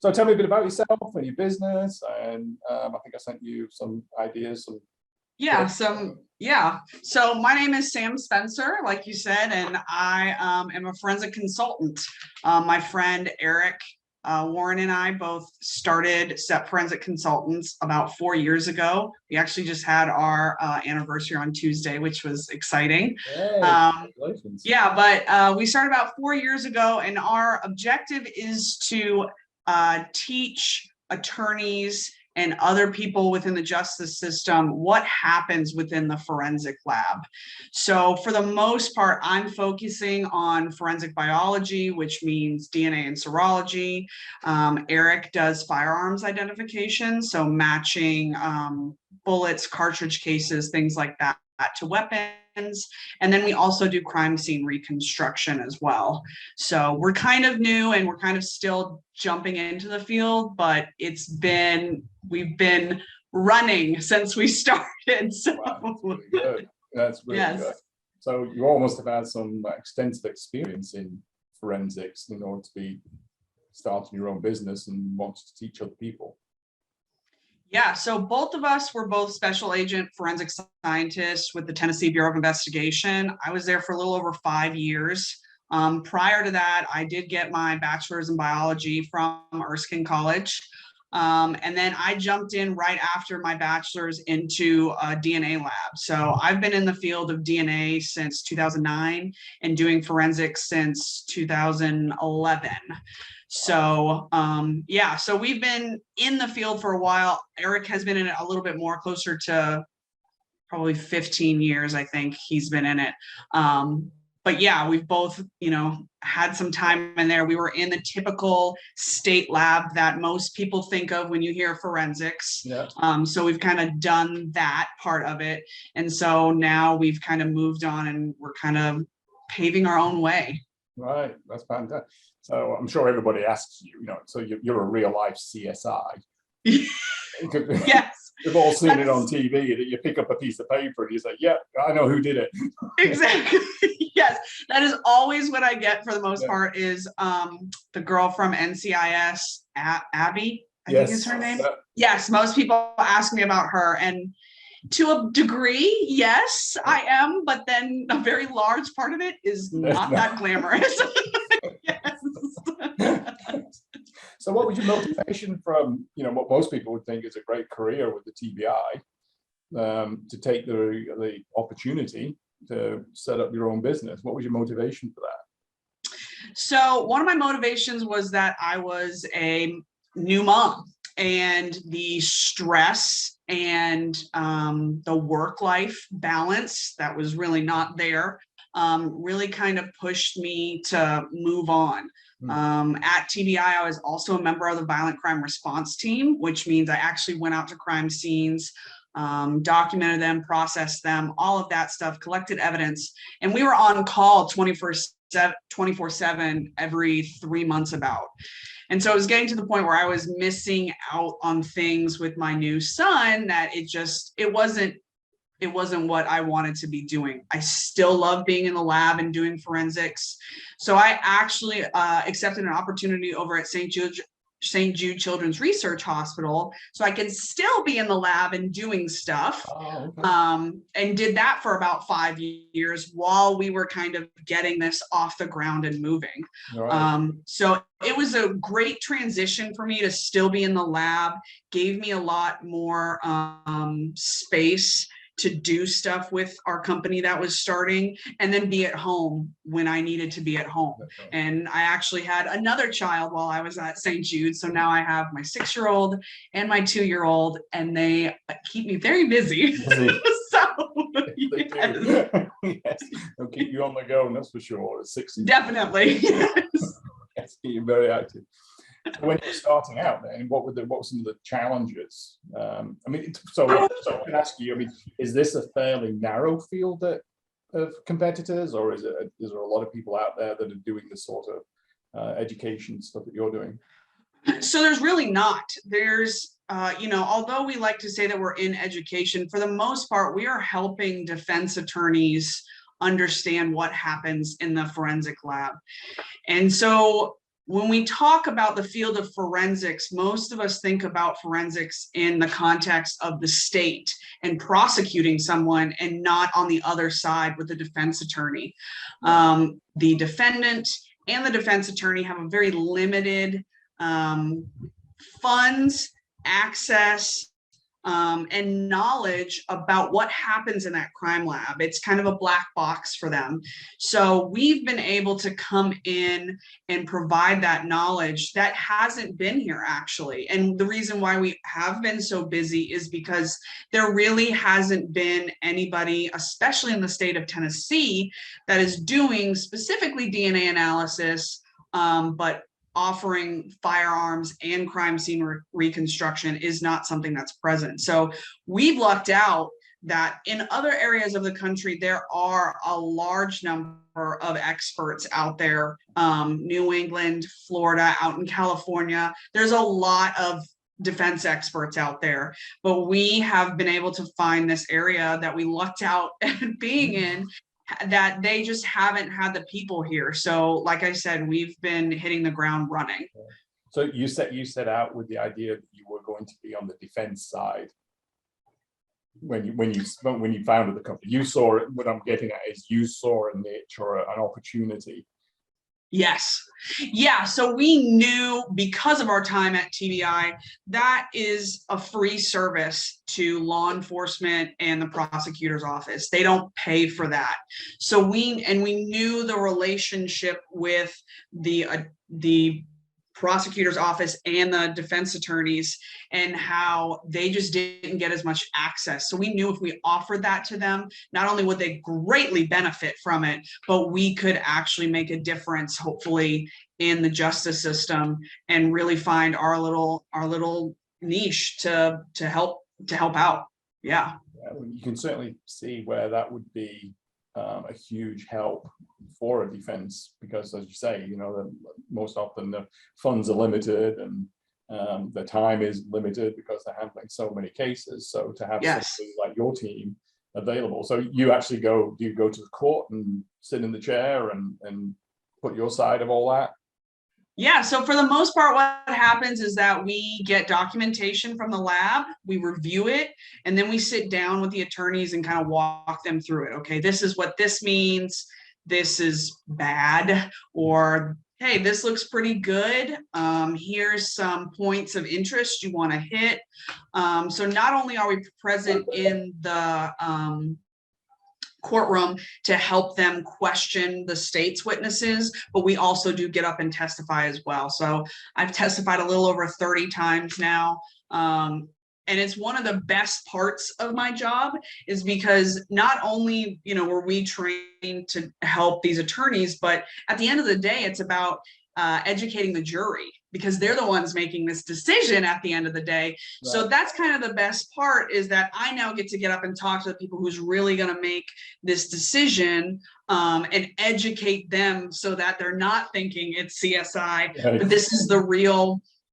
So tell me a bit about yourself and your business, and I think I sent you some ideas. So my name is Sam Spencer, like you said, and I am a forensic consultant. My friend Eric Warren and I both started SEP Forensic Consultants about 4 years ago. We actually just had our anniversary on Tuesday, which was exciting. Hey, congratulations. We started about 4 years ago, and our objective is to teach attorneys and other people within the justice system what happens within the forensic lab. So for the most part, I'm focusing on forensic biology, which means DNA and serology. Eric does firearms identification, so matching bullets, cartridge cases, things like that to weapons. And then we also do crime scene reconstruction as well. So we're kind of new and we're kind of still jumping into the field, but we've been running since we started. So wow, that's really good. That's really good. So you almost have had some extensive experience in forensics in order to be starting your own business and want to teach other people. Yeah, so both of us were both special agent forensic scientists with the Tennessee Bureau of Investigation. I was there for a little over 5 years. Prior to that, I did get my bachelor's in biology from Erskine College. And then I jumped in right after my bachelor's into a DNA lab. So I've been in the field of DNA since 2009 and doing forensics since 2011. So so we've been in the field for a while. Eric has been in it a little bit more, closer to probably 15 years, I think he's been in it. But yeah, we've both, had some time in there. We were in the typical state lab that most people think of when you hear forensics. Yeah. So we've kind of done that part of it. And so now we've kind of moved on and we're kind of paving our own way. Right, that's fantastic. So I'm sure everybody asks you, so you're a real life CSI. Yes. We've all seen it on TV that you pick up a piece of paper and you say, yeah, I know who did it. Exactly. Yes, that is always what I get for the most part is the girl from NCIS, Abby, I think is her name. Yes, most people ask me about her, and to a degree, yes, I am, but then a very large part of it is not that glamorous. Yes. So what was your motivation from, what most people would think is a great career with the TBI, to take the opportunity to set up your own business? What was your motivation for that? So one of my motivations was that I was a new mom, and the stress and the work-life balance that was really not there really kind of pushed me to move on. At TBI, I was also a member of the violent crime response team, which means I actually went out to crime scenes, documented them, processed them, all of that stuff, collected evidence, and we were on call 24/7 every 3 months about. And so it was getting to the point where I was missing out on things with my new son that it wasn't what I wanted to be doing. I still love being in the lab and doing forensics. So I actually accepted an opportunity over at St. Jude Children's Research Hospital, so I could still be in the lab and doing stuff. Oh, okay. And did that for about 5 years while we were kind of getting this off the ground and moving. Right. So it was a great transition for me to still be in the lab, gave me a lot more space to do stuff with our company that was starting, and then be at home when I needed to be at home. And I actually had another child while I was at St. Jude. So now I have my 6-year-old and my 2-year-old, and they keep me very busy. So yes. Yes, they'll keep you on the go, and that's for sure. At 6 years. Definitely. Yes. Yes, you're very active. So when you were starting out, then what were some of the challenges? So I can ask you. Is this a fairly narrow field of competitors, or is there a lot of people out there that are doing the sort of education stuff that you're doing? So there's really not. There's, although we like to say that we're in education, for the most part, we are helping defense attorneys understand what happens in the forensic lab. And so when we talk about the field of forensics, most of us think about forensics in the context of the state and prosecuting someone, and not on the other side with the defense attorney. The defendant and the defense attorney have a very limited funds, access, and knowledge about what happens in that crime lab. It's kind of a black box for them. So we've been able to come in and provide that knowledge that hasn't been here, actually. And the reason why we have been so busy is because there really hasn't been anybody, especially in the state of Tennessee, that is doing specifically DNA analysis, but offering firearms and crime scene reconstruction is not something that's present. So we've lucked out that in other areas of the country, there are a large number of experts out there. New England, Florida, out in California, there's a lot of defense experts out there, but we have been able to find this area that we lucked out at being in, that they just haven't had the people here. So like I said, we've been hitting the ground running. So you set out with the idea that you were going to be on the defense side when you founded the company. You saw it. What I'm getting at is you saw a niche or an opportunity. Yes. Yeah. So we knew, because of our time at TBI, that is a free service to law enforcement and the prosecutor's office. They don't pay for that. So we knew the relationship with the prosecutor's office and the defense attorneys, and how they just didn't get as much access. So we knew if we offered that to them, not only would they greatly benefit from it, but we could actually make a difference, hopefully, in the justice system, and really find our little niche to help out. Yeah. You can certainly see where that would be a huge help for a defense, because as you say, most often the funds are limited, and the time is limited because they're handling so many cases. So to have somebody like your team available, so you actually do you go to the court and sit in the chair and put your side of all that? Yeah, so for the most part, what happens is that we get documentation from the lab, we review it, and then we sit down with the attorneys and kind of walk them through it. Okay, this is what this means. This is bad, or hey, this looks pretty good. Here's some points of interest you want to hit. So not only are we present in the courtroom to help them question the state's witnesses, but we also do get up and testify as well. So I've testified a little over 30 times now. And it's one of the best parts of my job, is because not only, were we trained to help these attorneys, but at the end of the day, it's about educating the jury, because they're the ones making this decision at the end of the day. Right. So that's kind of the best part, is that I now get to get up and talk to the people who's really going to make this decision, and educate them so that they're not thinking it's CSI, but this is the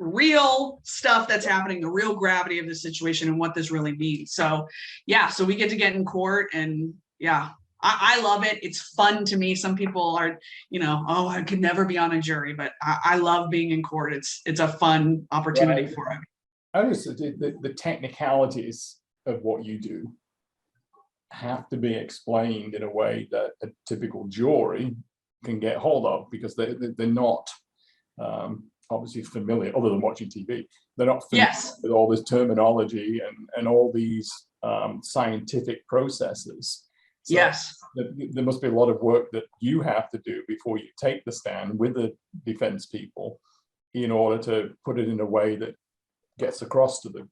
real stuff that's happening, the real gravity of the situation and what this really means. So yeah, so we get to get in court, and yeah, I love it. It's fun to me. Some people are, oh, I could never be on a jury, but I love being in court. It's a fun opportunity for me. I just the technicalities of what you do have to be explained in a way that a typical jury can get hold of, because they're not obviously familiar, other than watching TV. They're not familiar with all this terminology and all these scientific processes. So there must be a lot of work that you have to do before you take the stand with the defense people, in order to put it in a way that gets across to the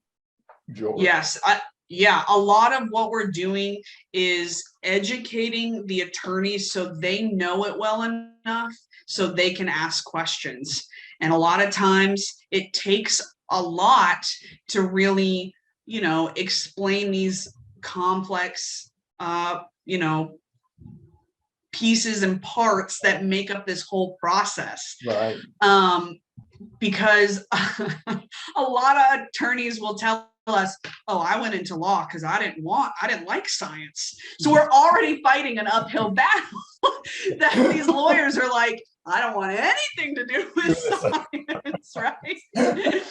jury. Yes, a lot of what we're doing is educating the attorneys so they know it well enough so they can ask questions. And a lot of times it takes a lot to really, explain these complex pieces and parts that make up this whole process. Right. Because a lot of attorneys will tell us, oh, I went into law because I didn't like science. So we're already fighting an uphill battle. that these lawyers are like, I don't want anything to do with science, right?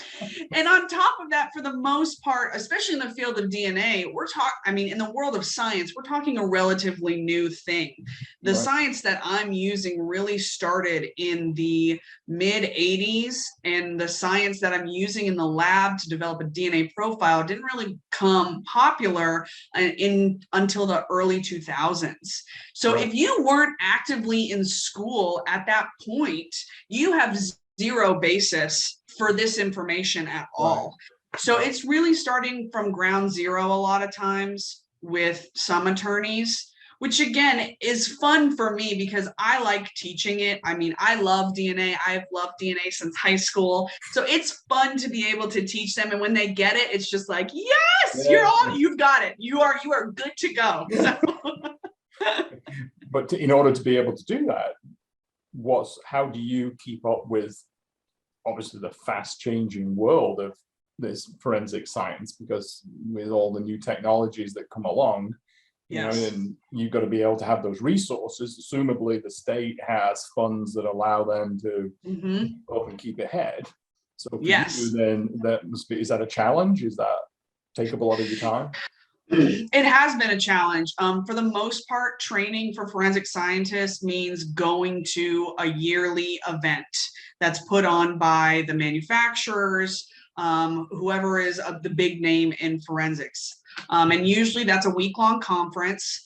And on top of that, for the most part, especially in the field of DNA, in the world of science, we're talking a relatively new thing. The Right. science that I'm using really started in the mid 80s, and the science that I'm using in the lab to develop a DNA profile didn't really become popular until the early 2000s. So Right. if you weren't actively in school at that point, you have zero basis for this information at all. So it's really starting from ground zero a lot of times with some attorneys, which again is fun for me because I like teaching it. I mean, I love DNA. I've loved DNA since high school. So it's fun to be able to teach them. And when they get it, it's just like, yes, you've got it. You are good to go. So. But in order to be able to do that, how do you keep up with obviously the fast changing world of this forensic science? Because with all the new technologies that come along, and you've got to be able to have those resources. Assumably the state has funds that allow them to up and keep ahead. So for you, then is that a challenge? Is that take up a lot of your time? It has been a challenge. For the most part, training for forensic scientists means going to a yearly event that's put on by the manufacturers, whoever is the big name in forensics. And usually that's a week-long conference.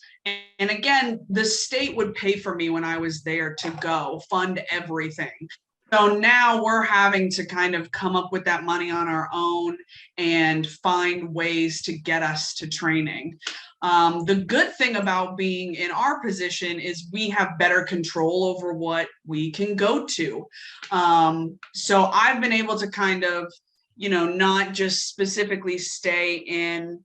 And again, the state would pay for me when I was there to go, fund everything. So now we're having to kind of come up with that money on our own and find ways to get us to training. The good thing about being in our position is we have better control over what we can go to. So I've been able to kind of, not just specifically stay in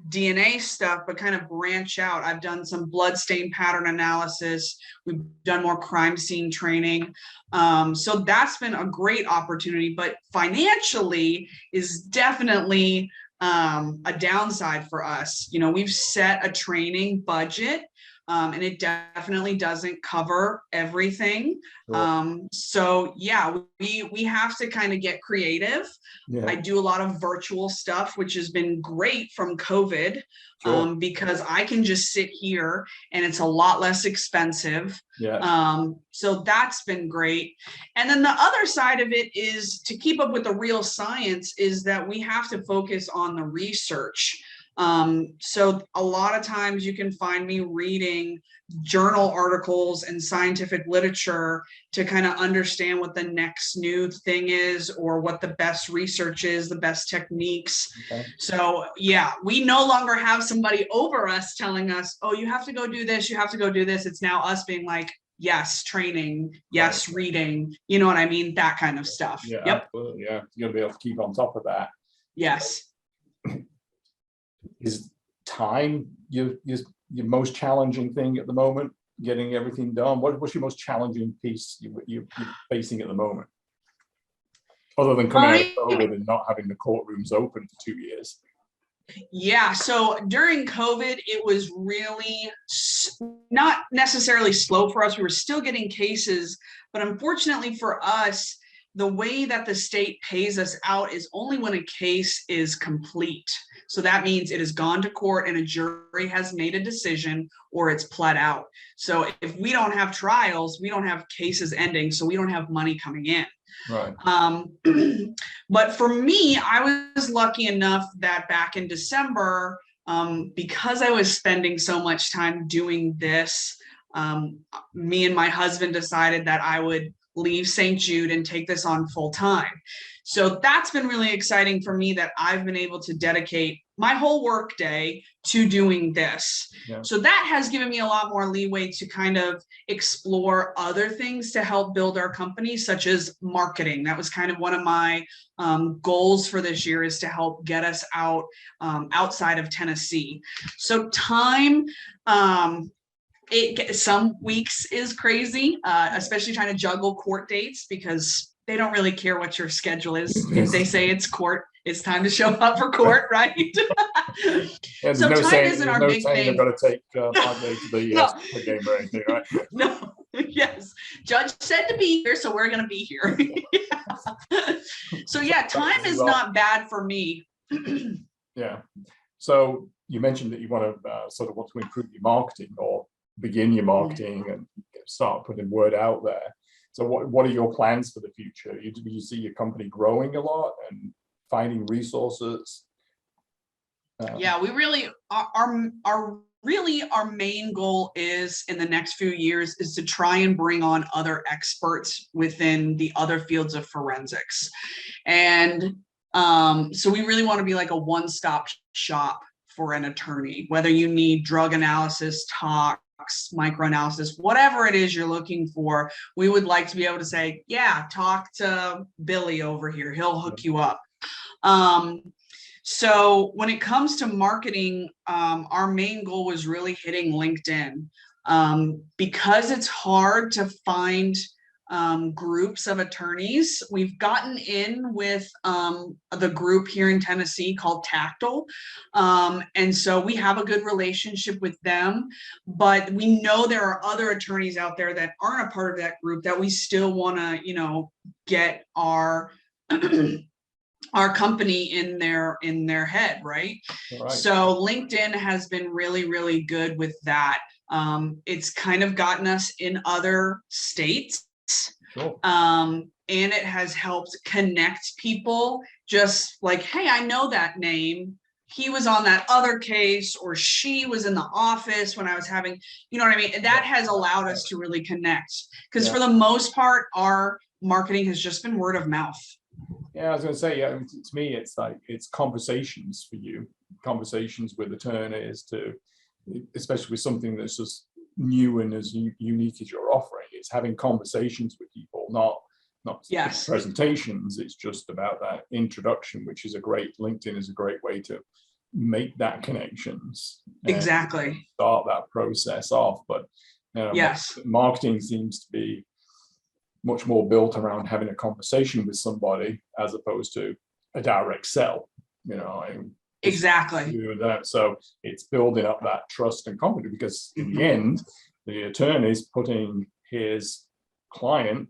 DNA stuff, but kind of branch out. I've done some blood stain pattern analysis. We've done more crime scene training. So that's been a great opportunity, but financially is definitely a downside for us. We've set a training budget, and it definitely doesn't cover everything. So yeah, we have to kind of get creative. I do a lot of virtual stuff, which has been great from COVID, because I can just sit here and it's a lot less expensive. So that's been great. And then the other side of it is to keep up with the real science is that we have to focus on the research. So a lot of times you can find me reading journal articles and scientific literature to kind of understand what the next new thing is or what the best research is, the best techniques. So yeah, we no longer have somebody over us telling us, oh, you have to go do this, you have to go do this. It's now us being like, yes, training, yes, reading, you know what I mean? That kind of stuff. Absolutely. Yeah, you got to be able to keep on top of that. Yes. Is time your most challenging thing at the moment? Getting everything done. What's your most challenging piece you're facing at the moment? Other than coming out of COVID and not having the courtrooms open for 2 years. Yeah, so during COVID, it was really not necessarily slow for us. We were still getting cases, but unfortunately for us, the way that the state pays us out is only when a case is complete. So that means it has gone to court and a jury has made a decision or it's pled out. So if we don't have trials, we don't have cases ending, so we don't have money coming in. Right. But for me, I was lucky enough that back in December, because I was spending so much time doing this, me and my husband decided that I would leave St. Jude and take this on full time. So that's been really exciting for me that I've been able to dedicate my whole work day to doing this. So that has given me a lot more leeway to kind of explore other things to help build our company, such as marketing. That was kind of one of my goals for this year, is to help get us out outside of Tennessee. So time, some weeks is crazy, especially trying to juggle court dates because they don't really care what your schedule is. If they say it's court, it's time to show up for court, right? Yeah, So time isn't our big saying thing. I've got to take my day to the No. soccer game or anything, right? No, yes. Judge said to be here, so we're going to be here. Yeah. So yeah, time is not bad for me. Yeah. So you mentioned that you want to sort of want to improve your marketing or begin your marketing and start putting word out there. So what are your plans for the future? Do you see your company growing a lot and finding resources? Yeah, we really our main goal is in the next few years is to try and bring on other experts within the other fields of forensics. And so we really want to be like a one-stop shop for an attorney, whether you need drug analysis, tox, microanalysis, whatever it is you're looking for. We would like to be able to say, yeah, talk to Billy over here. He'll hook you up. So when it comes to marketing, our main goal was really hitting LinkedIn, because it's hard to find groups of attorneys. We've gotten in with the group here in Tennessee called Tactile. And so we have a good relationship with them, but we know there are other attorneys out there that aren't a part of that group that we still want to, get our our company in their head, right? So LinkedIn has been really, really good with that. It's kind of gotten us in other states. Sure. And it has helped connect people, just like, hey, I know that name. He was on that other case, or she was in the office when I was having, you know what I mean? That has allowed us to really connect, because for the most part, our marketing has just been word of mouth. Yeah, I was going to say, to me, it's like, it's conversations for you, conversations with attorneys especially with something that's just new and as unique as you're offering. It's having conversations with people, not yes. presentations. It's just about that introduction, which is LinkedIn is a great way to make that connections. Exactly. Start that process off. But yes, marketing seems to be much more built around having a conversation with somebody as opposed to a direct sell, exactly. So it's building up that trust and confidence, because in the end, the attorney is putting his client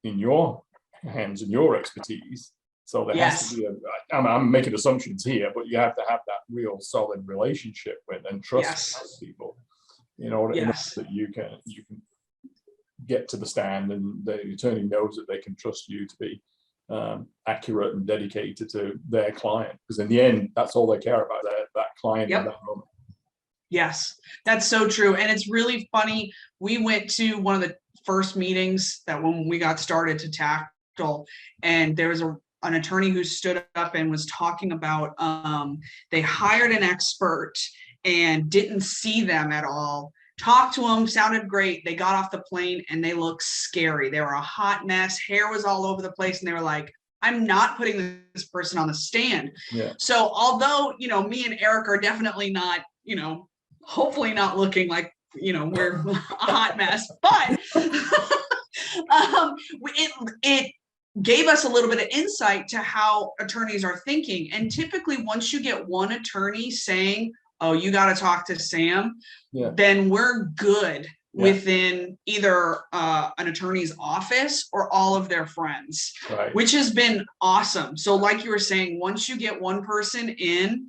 in your hands and your expertise. So there has to be I'm making assumptions here, but you have to have that real solid relationship with and trust people in order that you can get to the stand and the attorney knows that they can trust you to be accurate and dedicated to their client, because in the end, that's all they care about, that client at that moment. Yes, that's so true. And it's really funny. We went to one of the first meetings that when we got started to Tactile, and there was an attorney who stood up and was talking about they hired an expert and didn't see them at all. Talked to them, sounded great. They got off the plane and they looked scary. They were a hot mess. Hair was all over the place. And they were like, I'm not putting this person on the stand. Yeah. So although, me and Eric are definitely not, hopefully not looking like, we're a hot mess, but it gave us a little bit of insight to how attorneys are thinking. And typically once you get one attorney saying, oh, you got to talk to Sam, then we're good within either an attorney's office or all of their friends, which has been awesome. So like you were saying, once you get one person in,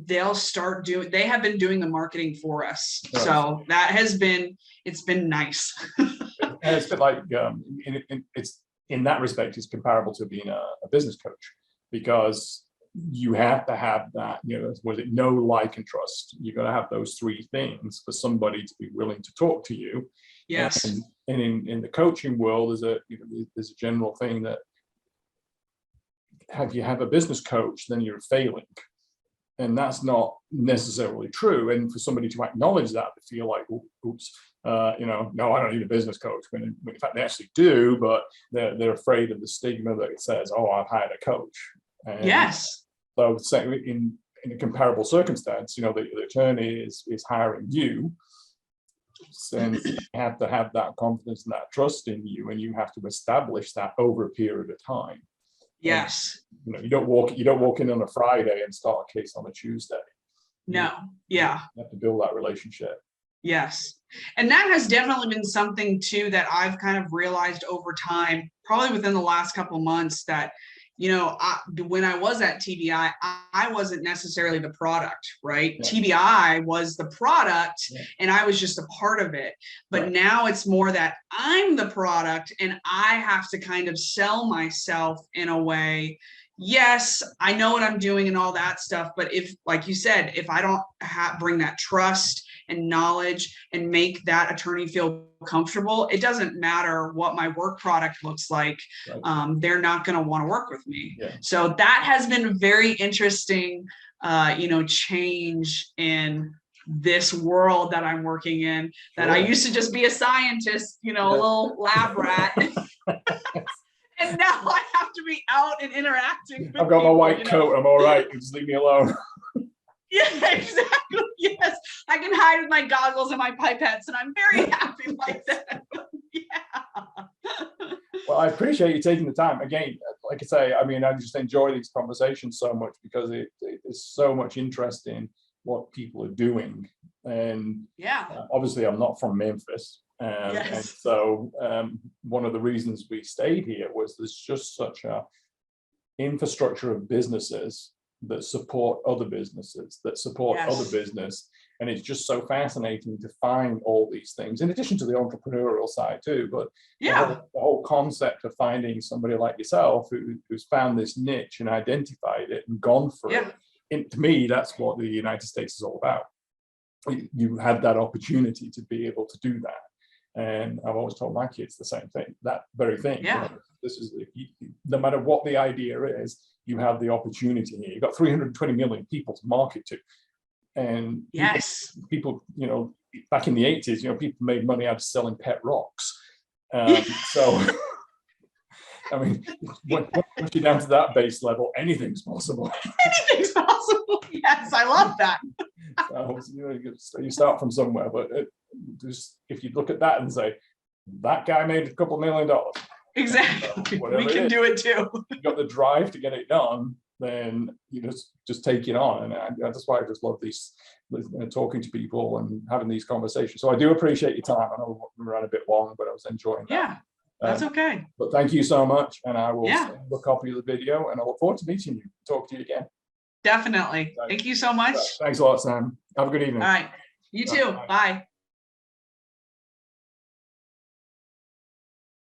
they'll start they have been doing the marketing for us. So that it's been nice. And it's a bit like, it's in that respect, it's comparable to being a business coach, because you have to have that, know, like, and trust. You've got to have those three things for somebody to be willing to talk to you. Yes. And in the coaching world, there's a general thing that if you have a business coach, then you're failing. And that's not necessarily true. And for somebody to acknowledge that, to feel like, oops, no, I don't need a business coach. When in fact they actually do, but they're afraid of the stigma that it says, oh, I've hired a coach. And yes. So in a comparable circumstance, the attorney is hiring you. since you have to have that confidence and that trust in you, and you have to establish that over a period of time. Yes. And, you know, you don't walk in on a Friday and start a case on a Tuesday. No. Yeah. You have to build that relationship. Yes. And that has definitely been something too that I've kind of realized over time, probably within the last couple of months, that, you know, when I was at TBI, I wasn't necessarily the product, right? Yeah. TBI was the product, Yeah. and I was just a part of it. But Right. now it's more that I'm the product and I have to kind of sell myself in a way. Yes, I know what I'm doing and all that stuff. But if, like you said, if I don't bring that trust and knowledge and make that attorney feel comfortable, it doesn't matter what my work product looks like. Right. They're not going to want to work with me. Yeah. So that has been a very interesting, you know, change in this world that I'm working in, that I used to just be a scientist, you know, a little lab rat. And now I have to be out and interacting. I've got my white coat. I'm all right. Just leave me alone. Yeah, exactly. Yes, I can hide with my goggles and my pipettes, and I'm very happy like that. Yeah. Well, I appreciate you taking the time. Again, like I say, I mean, I just enjoy these conversations so much because there's so much interest in what people are doing. And yeah, obviously, I'm not from Memphis. Yes. And so one of the reasons we stayed here was there's just such a infrastructure of businesses that support other businesses, that support Yes. other business. And it's just so fascinating to find all these things, in addition to the entrepreneurial side too. But yeah, the whole concept of finding somebody like yourself who's found this niche and identified it and gone for Yeah. it. And to me, that's what the United States is all about. You have that opportunity to be able to do that. And I've always told my kids the same thing, that very thing. Yeah. You know, this is, no matter what the idea is, you have the opportunity here. You've got 320 million people to market to. And yes, people, you know, back in the 80s, you know, people made money out of selling pet rocks. So, I mean, once you're down to that base level, anything's possible. Anything's possible. Yes, I love that. So, you know, you start from somewhere, but just if you look at that and say, that guy made a couple $1 million. Exactly. Whatever We can do it too. You've got the drive to get it done, then you just take it on. And that's why I just love these, talking to people and having these conversations. So I do appreciate your time. I know we ran a bit long, but I was enjoying that. Yeah, that's okay. But thank you so much. And I will Yeah. send you a copy of the video, and I look forward to meeting you, talk to you again. Definitely. Thank you so much. Thanks a lot, Sam. Have a good evening. All right. You too. Bye. Bye.